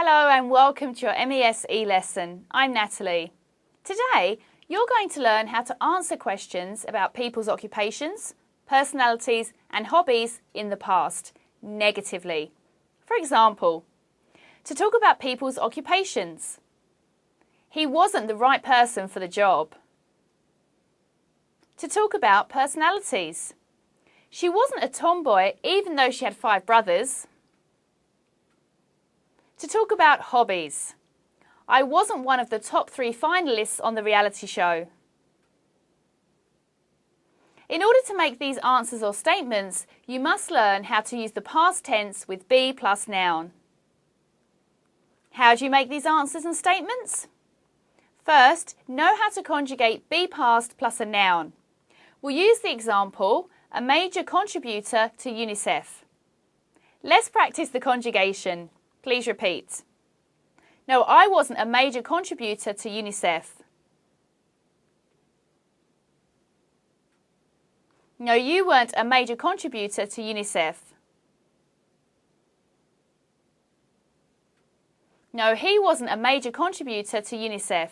Hello and welcome to your MES e-lesson. I'm Natalie. Today you're going to learn how to answer questions about people's occupations, personalities and hobbies in the past, negatively. For example, to talk about people's occupations. He wasn't the right person for the job. To talk about personalities. She wasn't a tomboy even though she had 5 brothers. To talk about hobbies. I wasn't one of the top 3 finalists on the reality show. In order to make these answers or statements, you must learn how to use the past tense with be plus noun. How do you make these answers and statements? First, know how to conjugate be past plus a noun. We'll use the example, a major contributor to UNICEF. Let's practice the conjugation. Please repeat. No, I wasn't a major contributor to UNICEF. No, you weren't a major contributor to UNICEF. No, he wasn't a major contributor to UNICEF.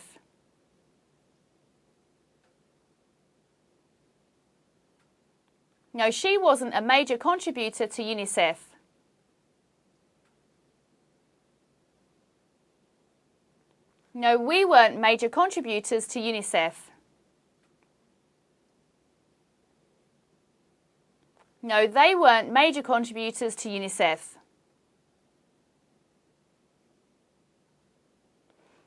No, she wasn't a major contributor to UNICEF. No, we weren't major contributors to UNICEF. No, they weren't major contributors to UNICEF.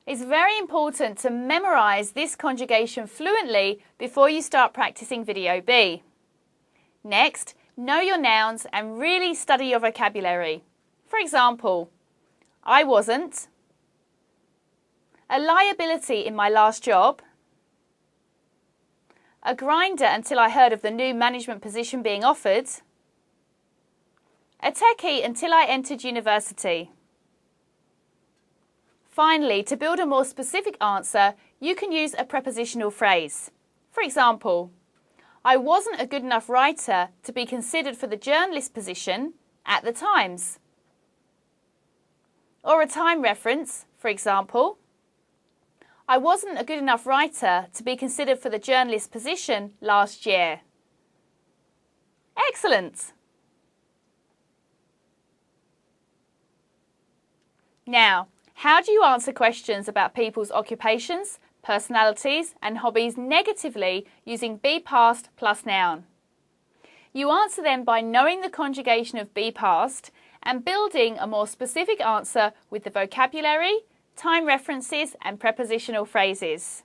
It's very important to memorize this conjugation fluently before you start practicing video B. Next, know your nouns and really study your vocabulary. For example, I wasn't. A liability in my last job. A grinder until I heard of the new management position being offered. A techie until I entered university. Finally, to build a more specific answer, you can use a prepositional phrase. For example, I wasn't a good enough writer to be considered for the journalist position at the Times. Or a time reference, for example, I wasn't a good enough writer to be considered for the journalist position last year. Excellent! Now, how do you answer questions about people's occupations, personalities and hobbies negatively using be past plus noun? You answer them by knowing the conjugation of be past and building a more specific answer with the vocabulary, time references and prepositional phrases.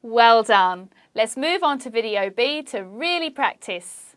Well done! Let's move on to video B to really practice.